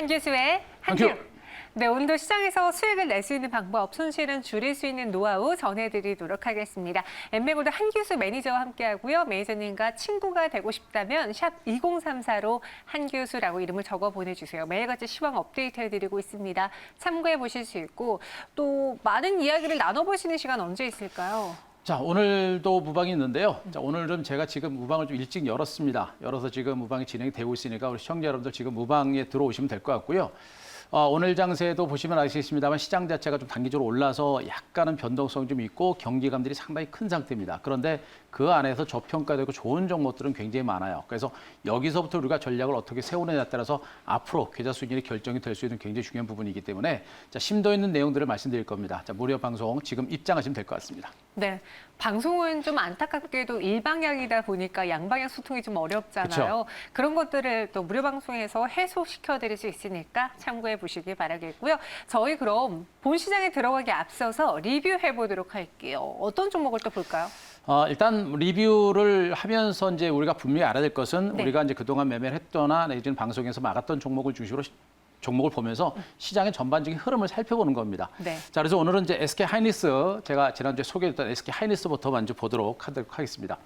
한교수의 한큐. 네, 오늘도 시장에서 수익을 낼 수 있는 방법, 손실은 줄일 수 있는 노하우 전해드리도록 하겠습니다. 엠메고도 한교수 매니저와 함께하고요. 매니저님과 친구가 되고 싶다면 샵 2034로 한교수라고 이름을 적어 보내주세요. 매일같이 시황 업데이트해드리고 있습니다. 참고해 보실 수 있고 또 많은 이야기를 나눠보시는 시간 언제 있을까요? 자, 오늘도 무방이 있는데요. 자, 오늘은 제가 지금 무방을 좀 일찍 열었습니다. 열어서 지금 무방이 진행이 되고 있으니까 우리 시청자 여러분들 지금 무방에 들어오시면 될 것 같고요. 오늘 장세도 보시면 아시겠습니다만 시장 자체가 좀 단기적으로 올라서 약간은 변동성이 좀 있고 경기감들이 상당히 큰 상태입니다. 그런데 그 안에서 저평가되고 좋은 종목들은 굉장히 많아요. 그래서 여기서부터 우리가 전략을 어떻게 세우느냐에 따라서 앞으로 계좌 수익률이 결정이 될 수 있는 굉장히 중요한 부분이기 때문에 자, 심도 있는 내용들을 말씀드릴 겁니다. 자, 무료 방송 지금 입장하시면 될 것 같습니다. 네, 방송은 좀 안타깝게도 일방향이다 보니까 양방향 소통이 좀 어렵잖아요. 그쵸? 그런 것들을 또 무료 방송에서 해소시켜드릴 수 있으니까 참고해 보시길 바라겠고요. 저희 그럼 본 시장에 들어가기 앞서서 리뷰해 보도록 할게요. 어떤 종목을 또 볼까요? 일단 리뷰를 하면서 이제 우리가 분명히 알아야 될 것은 네. 우리가 이제 그동안 매매를 했거나 내지는 방송에서 막았던 종목을 중심으로 종목을 보면서 시장의 전반적인 흐름을 살펴보는 겁니다. 네. 자, 그래서 오늘은 이제 SK 하이닉스 제가 지난주에 소개했던 SK 하이닉스부터 먼저 보도록 하겠습니다.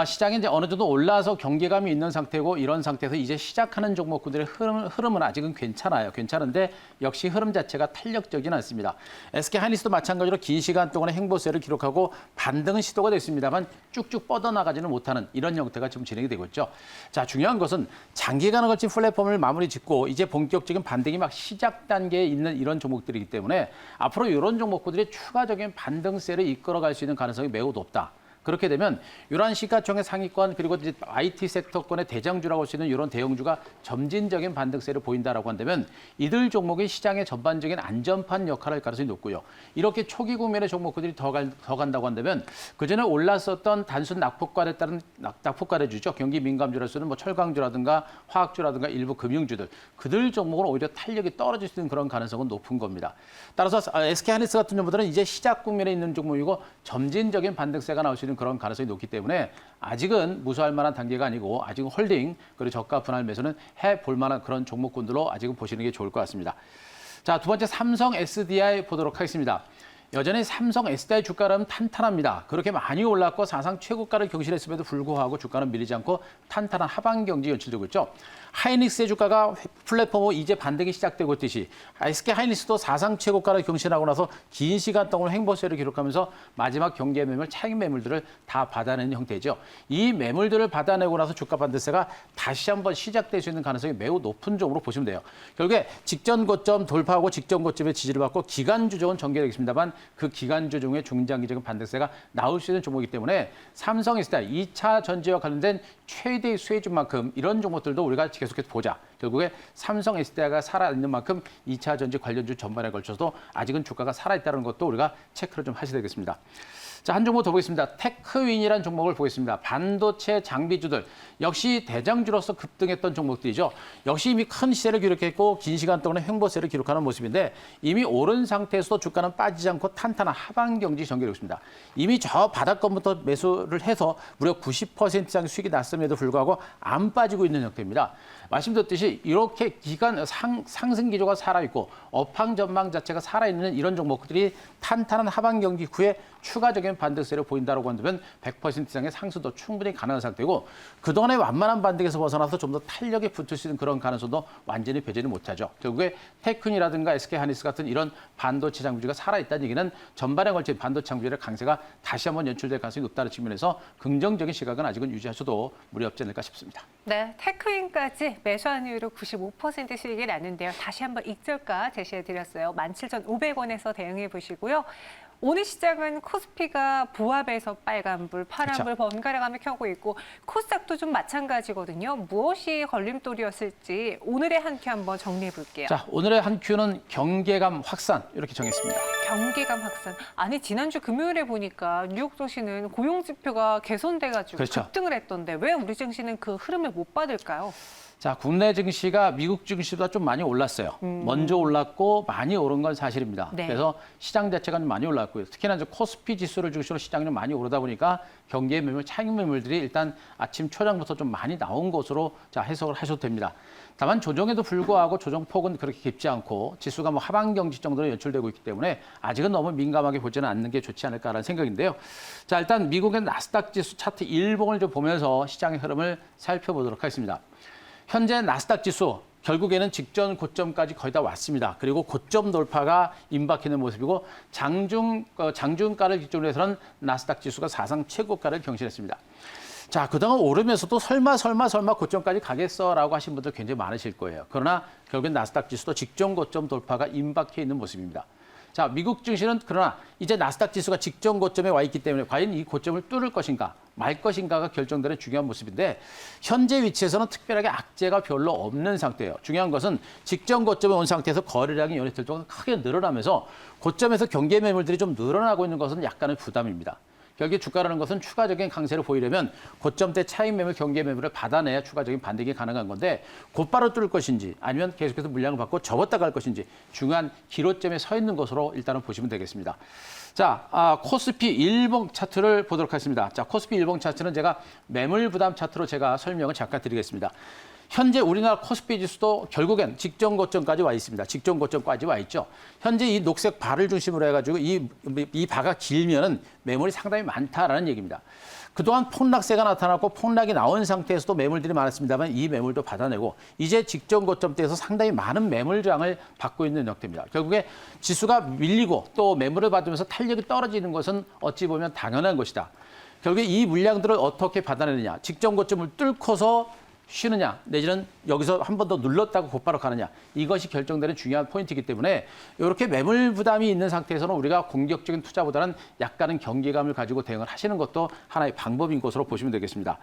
시장이 이제 어느 정도 올라서 경계감이 있는 상태고 이런 상태에서 이제 시작하는 종목군들의 흐름은 아직은 괜찮아요. 괜찮은데 역시 흐름 자체가 탄력적이진 않습니다. SK 하이닉스도 마찬가지로 긴 시간 동안의 행보세를 기록하고 반등은 시도가 됐습니다만 쭉쭉 뻗어나가지는 못하는 이런 형태가 지금 진행이 되고 있죠. 자, 중요한 것은 장기간에 걸친 플랫폼을 마무리 짓고 이제 본격적인 반등이 막 시작 단계에 있는 이런 종목들이기 때문에 앞으로 이런 종목군들이 추가적인 반등세를 이끌어갈 수 있는 가능성이 매우 높다. 그렇게 되면 이러한 시가총액 상위권 그리고 이제 IT 섹터권의 대장주라고 할 수 있는 이런 대형주가 점진적인 반등세를 보인다라고 한다면 이들 종목이 시장의 전반적인 안전판 역할을 할 가능성이 높고요. 이렇게 초기 국면의 종목들이 더 간다고 한다면 그전에 올랐었던 단순 낙폭과에 따른 낙폭과대주죠. 경기 민감주랄 수 있는 뭐 철강주라든가 화학주라든가 일부 금융주들 그들 종목은 오히려 탄력이 떨어질 수 있는 그런 가능성은 높은 겁니다. 따라서 SK 하이닉스 같은 종목들은 이제 시작 국면에 있는 종목이고 점진적인 반등세가 나올 수 있는 그런 가능성이 높기 때문에 아직은 무서워할 만한 단계가 아니고 아직은 홀딩 그리고 저가 분할 매수는 해볼 만한 그런 종목군들로 아직은 보시는 게 좋을 것 같습니다. 자, 두 번째 삼성 SDI 보도록 하겠습니다. 여전히 삼성 SDI 주가는 탄탄합니다. 그렇게 많이 올랐고 사상 최고가를 경신했음에도 불구하고 주가는 밀리지 않고 탄탄한 하방 경지 연출되고 있죠. 하이닉스의 주가가 플랫폼으로 이제 반등이 시작되고 있듯이 SK 하이닉스도 사상 최고가를 경신하고 나서 긴 시간 동안 횡보세를 기록하면서 마지막 경계 매물, 차익 매물들을 다 받아내는 형태죠. 이 매물들을 받아내고 나서 주가 반등세가 다시 한번 시작될 수 있는 가능성이 매우 높은 종으로 보시면 돼요. 결국에 직전 고점 돌파하고 직전 고점의 지지를 받고 기간주 종은 전개되겠습니다만 그 기간주 중에 중장기적인 반등세가 나올 수 있는 종목이기 때문에 삼성 SDI 2차 전지와 관련된 최대의 수혜주만큼 이런 종목들도 우리가 계속해서 보자. 결국에 삼성 SDI가 살아있는 만큼 2차 전지 관련주 전반에 걸쳐서 아직은 주가가 살아있다는 것도 우리가 체크를 좀 하셔야 되겠습니다. 자, 한 종목 더 보겠습니다. 테크윈이라는 종목을 보겠습니다. 반도체 장비주들 역시 대장주로서 급등했던 종목들이죠. 역시 이미 큰 시세를 기록했고 긴 시간 동안에 횡보세를 기록하는 모습인데 이미 오른 상태에서도 주가는 빠지지 않고 탄탄한 하방 경지 전개되고 있습니다. 이미 저 바닥권부터 매수를 해서 무려 90% 이상의 수익이 났음에도 불구하고 안 빠지고 있는 형태입니다. 말씀드렸듯이 이렇게 기간 상승 기조가 살아있고 업황 전망 자체가 살아있는 이런 종목들이 탄탄한 하방 경기 후에 추가적인 반등세를 보인다고 한다면 100% 이상의 상승도 충분히 가능한 상태고 그동안의 완만한 반등에서 벗어나서 좀 더 탄력이 붙을 수 있는 그런 가능성도 완전히 배제를 못하죠. 결국에 테크윈이라든가 SK 하이닉스 같은 이런 반도체 장비주가 살아있다는 얘기는 전반에 걸친 반도체 장비의 강세가 다시 한번 연출될 가능성이 높다는 측면에서 긍정적인 시각은 아직은 유지하셔도 무리 없지 않을까 싶습니다. 네, 테크윈까지 매수한 이후로 95% 수익이 났는데요. 다시 한번 익절가 제시해드렸어요. 17,500원에서 대응해 보시고요. 오늘 시장은 코스피가 부합에서 빨간불, 파란불 번갈아가며 켜고 있고 코스닥도 좀 마찬가지거든요. 무엇이 걸림돌이었을지 오늘의 한 큐 한번 정리해 볼게요. 자, 오늘의 한 큐는 경계감 확산 이렇게 정했습니다. 경계감 확산. 아니 지난주 금요일에 보니까 뉴욕 도시는 고용 지표가 개선돼가지고 그렇죠. 급등을 했던데 왜 우리 증시는 그 흐름을 못 받을까요? 자, 국내 증시가 미국 증시보다 좀 많이 올랐어요. 먼저 올랐고 많이 오른 건 사실입니다. 네. 그래서 시장 자체가 좀 많이 올랐고요. 특히나 이제 코스피 지수를 중심으로 시장이 좀 많이 오르다 보니까 경기의 매물, 차익 매물들이 일단 아침 초장부터 좀 많이 나온 것으로 자, 해석을 하셔도 됩니다. 다만 조정에도 불구하고 조정폭은 그렇게 깊지 않고 지수가 뭐 하방 경지 정도로 연출되고 있기 때문에 아직은 너무 민감하게 보지는 않는 게 좋지 않을까라는 생각인데요. 자, 일단 미국의 나스닥 지수 차트 일봉을 좀 보면서 시장의 흐름을 살펴보도록 하겠습니다. 현재 나스닥 지수 결국에는 직전 고점까지 거의 다 왔습니다. 그리고 고점 돌파가 임박하는 모습이고 장중가를 기준으로 해서는 나스닥 지수가 사상 최고가를 경신했습니다. 자, 그동안 오르면서도 설마 고점까지 가겠어라고 하신 분들 굉장히 많으실 거예요. 그러나 결국엔 나스닥 지수도 직전 고점 돌파가 임박해 있는 모습입니다. 자, 미국 증시는 그러나 이제 나스닥 지수가 직전 고점에 와 있기 때문에 과연 이 고점을 뚫을 것인가 말 것인가가 결정되는 중요한 모습인데 현재 위치에서는 특별하게 악재가 별로 없는 상태예요. 중요한 것은 직전 고점에 온 상태에서 거래량이 연이틀 동안 크게 늘어나면서 고점에서 경계 매물들이 좀 늘어나고 있는 것은 약간의 부담입니다. 결국 주가라는 것은 추가적인 강세를 보이려면 고점대 차익 매물, 경계 매물을 받아내야 추가적인 반등이 가능한 건데 곧바로 뚫을 것인지 아니면 계속해서 물량을 받고 접었다 갈 것인지 중요한 기로점에 서 있는 것으로 일단은 보시면 되겠습니다. 자, 코스피 일봉 차트를 보도록 하겠습니다. 자, 코스피 일봉 차트는 제가 매물 부담 차트로 제가 설명을 잠깐 드리겠습니다. 현재 우리나라 코스피 지수도 결국엔 직전 고점까지 와 있습니다. 직전 고점까지 와 있죠. 현재 이 녹색 바를 중심으로 해가지고 이 바가 길면은 매물이 상당히 많다라는 얘기입니다. 그동안 폭락세가 나타났고 폭락이 나온 상태에서도 매물들이 많았습니다만 이 매물도 받아내고 이제 직전 고점대에서 상당히 많은 매물장을 받고 있는 형태입니다. 결국에 지수가 밀리고 또 매물을 받으면서 탄력이 떨어지는 것은 어찌 보면 당연한 것이다. 결국에 이 물량들을 어떻게 받아내느냐. 직전 고점을 뚫고서 쉬느냐 내지는 여기서 한 번 더 눌렀다고 곧바로 가느냐 이것이 결정되는 중요한 포인트이기 때문에 이렇게 매물 부담이 있는 상태에서는 우리가 공격적인 투자보다는 약간은 경계감을 가지고 대응을 하시는 것도 하나의 방법인 것으로 보시면 되겠습니다.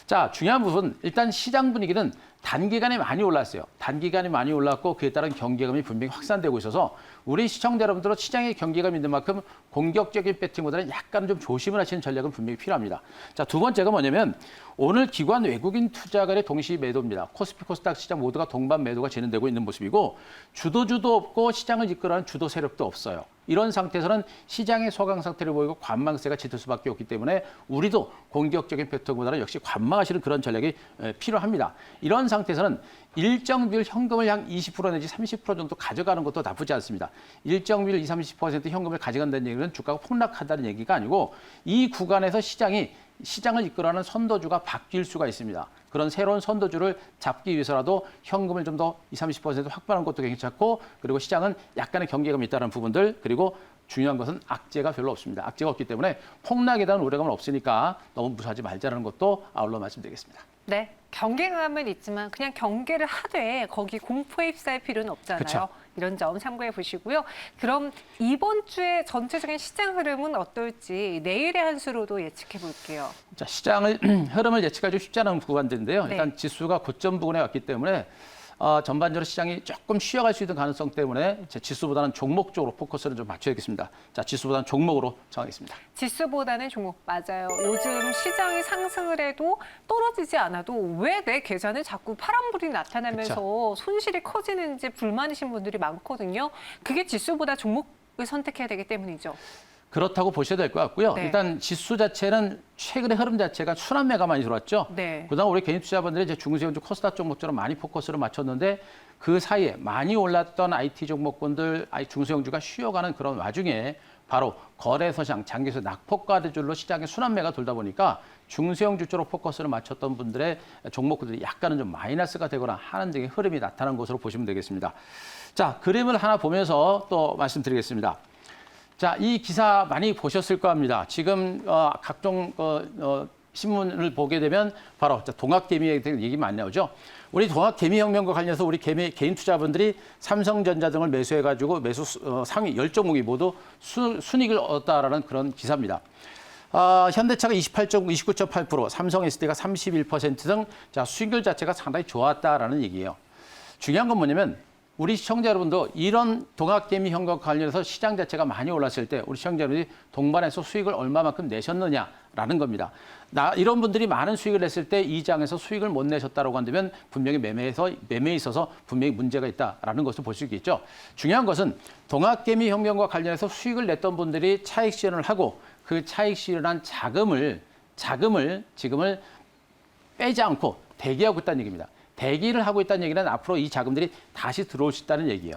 자, 중요한 부분 일단 시장 분위기는 단기간에 많이 올랐어요. 단기간에 많이 올랐고 그에 따른 경계감이 분명히 확산되고 있어서 우리 시청자 여러분들은 시장에 경계감이 있는 만큼 공격적인 배팅보다는 약간 좀 조심을 하시는 전략은 분명히 필요합니다. 자, 두 번째가 뭐냐면 오늘 기관 외국인 투자가의 동시 매도입니다. 코스피 코스닥 시장 모두가 동반 매도가 진행되고 있는 모습이고 주도주도 없고 시장을 이끌어가는 주도 세력도 없어요. 이런 상태에서는 시장의 소강 상태를 보이고 관망세가 짙을 수밖에 없기 때문에 우리도 공격적인 패턴보다는 역시 관망하시는 그런 전략이 필요합니다. 이런 상태에서는 일정 비율 현금을 한 20% 내지 30% 정도 가져가는 것도 나쁘지 않습니다. 일정 비율 20-30% 현금을 가져간다는 얘기는 주가가 폭락한다는 얘기가 아니고 이 구간에서 시장을 이끌어가는 선도주가 바뀔 수가 있습니다. 그런 새로운 선도주를 잡기 위해서라도 현금을 좀 더 20-30% 확보하는 것도 괜찮고 그리고 시장은 약간의 경계감이 있다는 부분들 그리고 중요한 것은 악재가 별로 없습니다. 악재가 없기 때문에 폭락에 대한 우려감은 없으니까 너무 무시하지 말자는 것도 아울러 말씀드리겠습니다. 네, 경계감은 있지만 그냥 경계를 하되 거기 공포에 휩싸일 필요는 없잖아요. 그쵸. 이런 점 참고해 보시고요. 그럼 이번 주에 전체적인 시장 흐름은 어떨지 내일의 한 수로도 예측해 볼게요. 자, 시장을 흐름을 예측하기 쉽지 않은 구간들인데요. 네. 일단 지수가 고점 부근에 왔기 때문에 전반적으로 시장이 조금 쉬어갈 수 있는 가능성 때문에 지수보다는 종목 쪽으로 포커스를 좀 맞춰야겠습니다. 자, 지수보다는 종목으로 정하겠습니다. 지수보다는 종목 맞아요. 요즘 시장이 상승을 해도 떨어지지 않아도 왜 내 계좌는 자꾸 파란불이 나타나면서 손실이 커지는지 불만이신 분들이 많거든요. 그게 지수보다 종목을 선택해야 되기 때문이죠. 그렇다고 보셔야 될 것 같고요. 네. 일단 지수 자체는 최근의 흐름 자체가 순환매가 많이 들어왔죠. 네. 그동안 우리 개인 투자분들이 이제 중소형주 코스닥 종목처럼 많이 포커스를 맞췄는데 그 사이에 많이 올랐던 IT 종목군들, 중소형주가 쉬어가는 그런 와중에 바로 거래소 시장, 장기수 낙폭과 대줄로 시장에 순환매가 돌다 보니까 중소형주 쪽으로 포커스를 맞췄던 분들의 종목들이 약간은 좀 마이너스가 되거나 하는 등의 흐름이 나타난 것으로 보시면 되겠습니다. 자, 그림을 하나 보면서 또 말씀드리겠습니다. 자, 이 기사 많이 보셨을 겁니다. 지금 각종 신문을 보게 되면 바로 동학개미에 대한 얘기 많이 나오죠. 우리 동학개미혁명과 관련해서 우리 개인 투자분들이 삼성전자 등을 매수해가지고 매수 상위 10종목이 모두 순이익을 얻었다라는 그런 기사입니다. 현대차가 29.8%, 삼성 SD가 31% 등 수익률 자체가 상당히 좋았다라는 얘기예요. 중요한 건 뭐냐면 우리 시청자 여러분도 이런 동학개미 현금과 관련해서 시장 자체가 많이 올랐을 때 우리 시청자 여러분이 동반해서 수익을 얼마만큼 내셨느냐라는 겁니다. 이런 분들이 많은 수익을 냈을 때 이 장에서 수익을 못 내셨다고 한다면 분명히 매매에 있어서 분명히 문제가 있다라는 것을 볼 수 있겠죠. 중요한 것은 동학개미 현금과 관련해서 수익을 냈던 분들이 차익 실현을 하고 그 차익 실현한 자금을 지금을 빼지 않고 대기하고 있다는 얘기입니다. 대기를 하고 있다는 얘기는 앞으로 이 자금들이 다시 들어올 수 있다는 얘기예요.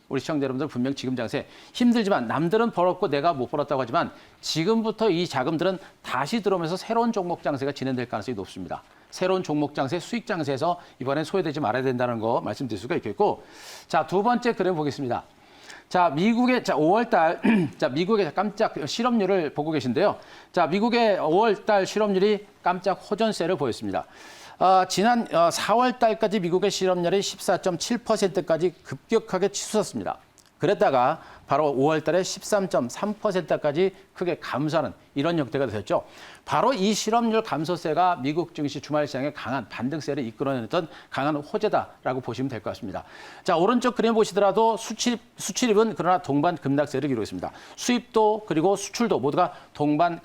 우리 시청자 여러분들 분명 지금 장세 힘들지만 남들은 벌었고 내가 못 벌었다고 하지만 지금부터 이 자금들은 다시 들어오면서 새로운 종목 장세가 진행될 가능성이 높습니다. 새로운 종목 장세, 수익 장세에서 이번엔 소외되지 말아야 된다는 거 말씀드릴 수가 있겠고, 자, 두 번째 그래프 보겠습니다. 자, 미국의 5월달 자, 미국의 깜짝 실업률을 보고 계신데요. 자, 미국의 5월달 실업률이 깜짝 호전세를 보였습니다. 지난 4월 달까지 미국의 실업률이 14.7%까지 급격하게 치솟았습니다. 그랬다가 바로 5월 달에 13.3%까지 크게 감소하는 이런 형태가 되었죠. 바로 이 실업률 감소세가 미국 증시 주말 시장에 강한 반등세를 이끌어냈던 강한 호재다라고 보시면 될 것 같습니다. 자, 오른쪽 그림 보시더라도 수출입은 그러나 동반 급락세를 기록했습니다. 수입도 그리고 수출도 모두가 동반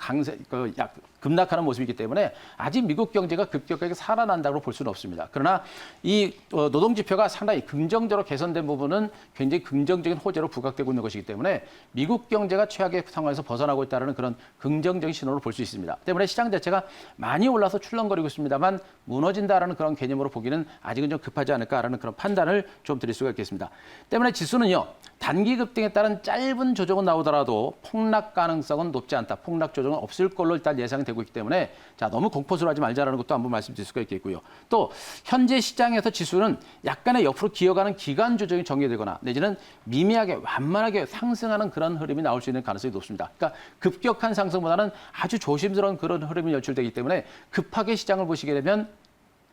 급락하는 모습이기 때문에 아직 미국 경제가 급격하게 살아난다고 볼 수는 없습니다. 그러나 이 노동 지표가 상당히 긍정적으로 개선된 부분은 굉장히 긍정적인 호재로 부각되고 있는 것이기 때문에 미국 경제가 최악의 상황에서 벗어나고 있다는 그런 긍정적인 신호를 볼 수 있습니다. 때문에 시장 자체가 많이 올라서 출렁거리고 있습니다만 무너진다라는 그런 개념으로 보기는 아직은 좀 급하지 않을까라는 그런 판단을 좀 드릴 수가 있겠습니다. 때문에 지수는요, 단기 급등에 따른 짧은 조정은 나오더라도 폭락 가능성은 높지 않다. 폭락 조정은 없을 걸로 일단 예상되고 있기 때문에 자, 너무 공포스러워하지 말자라는 것도 한번 말씀드릴 수가 있겠고요. 또 현재 시장에서 지수는 약간의 옆으로 기어가는 기간 조정이 정리되거나 내지는 미미하게 완만하게 상승하는 그런 흐름이 나올 수 있는 가능성이 높습니다. 그러니까 급격한 상승보다는 아주 조심스러운 그런 흐름이 연출되기 때문에 급하게 시장을 보시게 되면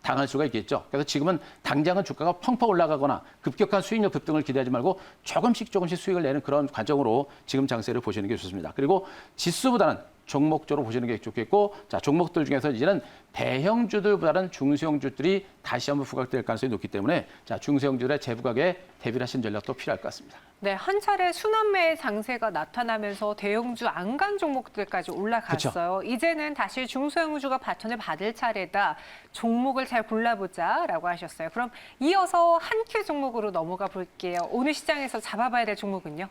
당할 수가 있겠죠. 그래서 지금은 당장은 주가가 펑펑 올라가거나 급격한 수익률 급등을 기대하지 말고 조금씩 수익을 내는 그런 과정으로 지금 장세를 보시는 게 좋습니다. 그리고 지수보다는 종목적으로 보시는 게 좋겠고, 자, 종목들 중에서 이제는 대형주들보다는 중소형주들이 다시 한번 부각될 가능성이 높기 때문에 자, 중소형주들의 재부각에 대비를 하신 전략도 필요할 것 같습니다. 네, 한 차례 순환매의 장세가 나타나면서 대형주 안간 종목들까지 올라갔어요. 그쵸. 이제는 다시 중소형주가 바톤을 받을 차례다. 종목을 잘 골라보자라고 하셨어요. 그럼 이어서 한 큐 종목으로 넘어가 볼게요. 오늘 시장에서 잡아봐야 될 종목은요?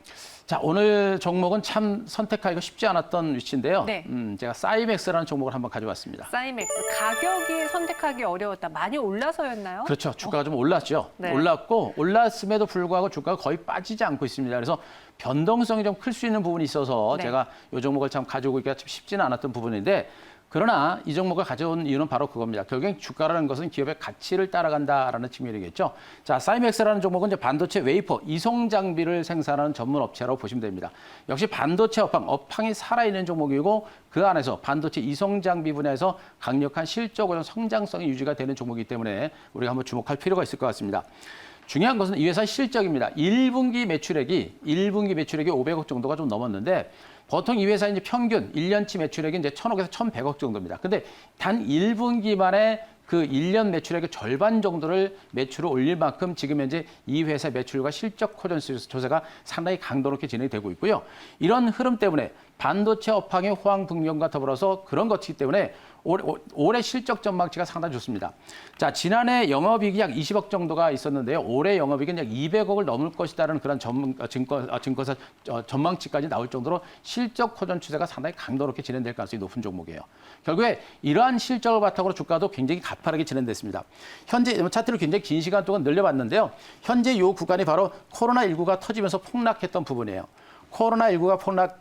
자, 오늘 종목은 참 선택하기가 쉽지 않았던 위치인데요. 네. 제가 사이맥스라는 종목을 한번 가져왔습니다. 사이맥스, 가격이 선택하기 어려웠다. 많이 올라서였나요? 그렇죠. 주가가 좀 올랐죠. 네. 올랐음에도 불구하고 주가가 거의 빠지지 않고 있습니다. 그래서 변동성이 좀 클 수 있는 부분이 있어서 네. 제가 이 종목을 참 가지고 오기가 참 쉽지는 않았던 부분인데, 그러나 이 종목을 가져온 이유는 바로 그겁니다. 결국엔 주가라는 것은 기업의 가치를 따라간다라는 측면이겠죠. 자, 사이맥스라는 종목은 이제 반도체 웨이퍼 이송 장비를 생산하는 전문 업체라고 보시면 됩니다. 역시 반도체 업황이 살아있는 종목이고 그 안에서 반도체 이송 장비 분야에서 강력한 실적으로 성장성이 유지가 되는 종목이기 때문에 우리가 한번 주목할 필요가 있을 것 같습니다. 중요한 것은 이 회사의 실적입니다. 1분기 매출액이 500억 정도가 좀 넘었는데, 보통 이 회사의 이제 평균 1년치 매출액이 이제 1,000억에서 1,100억 정도입니다. 근데 단 1분기 만에 그 1년 매출액의 절반 정도를 매출을 올릴 만큼 지금 현재 이 회사 매출과 실적 호전세 조세가 상당히 강도 높게 진행이 되고 있고요. 이런 흐름 때문에 반도체 업황의 호황 북면과 더불어서 그런 것이기 때문에 올해 실적 전망치가 상당히 좋습니다. 자, 지난해 영업이익이 약 20억 정도가 있었는데요. 올해 영업이익은 약 200억을 넘을 것이다라는 그런 증권사 전망치까지 나올 정도로 실적 호전 추세가 상당히 강도 높게 진행될 가능성이 높은 종목이에요. 결국에 이러한 실적을 바탕으로 주가도 굉장히 가파르게 진행됐습니다. 현재 차트를 굉장히 긴 시간 동안 늘려봤는데요. 현재 이 구간이 바로 코로나19가 터지면서 폭락했던 부분이에요. 코로나19가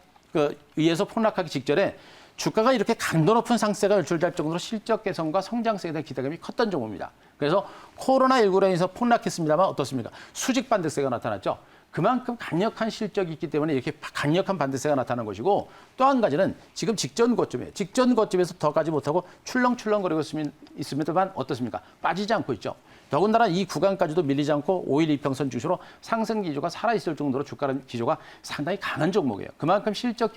의해서 폭락하기 직전에 주가가 이렇게 강도 높은 상세가 연출될 정도로 실적 개선과 성장성에 대한 기대감이 컸던 종목입니다. 그래서 코로나19로 인해서 폭락했습니다만 어떻습니까? 수직 반등세가 나타났죠. 그만큼 강력한 실적이 있기 때문에 이렇게 강력한 반대세가 나타나는 것이고 또 한 가지는 지금 직전 고점이에요. 직전 고점에서 더 가지 못하고 출렁출렁거리고 있습니다만 어떻습니까? 빠지지 않고 있죠. 더군다나 이 구간까지도 밀리지 않고 5일 이평선 중심으로 상승 기조가 살아있을 정도로 주가 기조가 상당히 강한 종목이에요. 그만큼 실적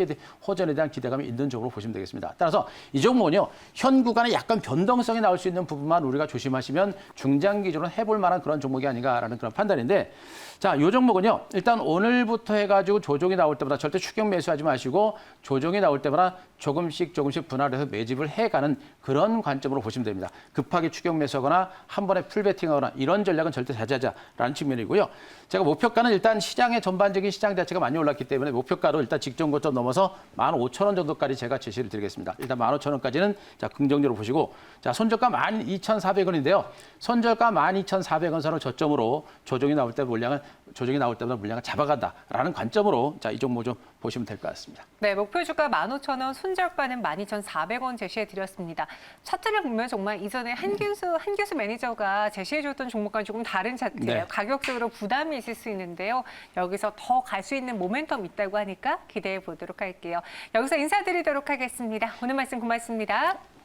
호전에 대한 기대감이 있는 쪽으로 보시면 되겠습니다. 따라서 이 종목은요. 현 구간에 약간 변동성이 나올 수 있는 부분만 우리가 조심하시면 중장 기조로 해볼 만한 그런 종목이 아닌가라는 그런 판단인데 자, 이 종목은요. 일단 오늘부터 해가지고 조정이 나올 때마다 절대 추격 매수하지 마시고 조정이 나올 때마다 조금씩 분할해서 매집을 해가는 그런 관점으로 보시면 됩니다. 급하게 추격 매수하거나 한 번에 풀베팅하거나 이런 전략은 절대 자제하자라는 측면이고요. 제가 목표가는 일단 시장의 전반적인 시장 자체가 많이 올랐기 때문에 목표가로 일단 직전 고점 넘어서 15,000원 정도까지 제가 제시를 드리겠습니다. 일단 15,000원까지는 자 긍정적으로 보시고 자 손절가 12,400원인데요. 손절가 12,400원 선을 저점으로 조정이 나올 때마다 물량을 잡아간다라는 관점으로 자 이 종목 좀 보시면 될 것 같습니다. 네, 목표 주가 15,000원, 손절가는 12,400원 제시해 드렸습니다. 차트를 보면 정말 이전에 한규수 매니저가 제시해줬던 종목과 조금 다른 차트예요. 네. 가격적으로 부담이 있을 수 있는데요. 여기서 더 갈 수 있는 모멘텀 있다고 하니까 기대해 보도록 할게요. 여기서 인사드리도록 하겠습니다. 오늘 말씀 고맙습니다.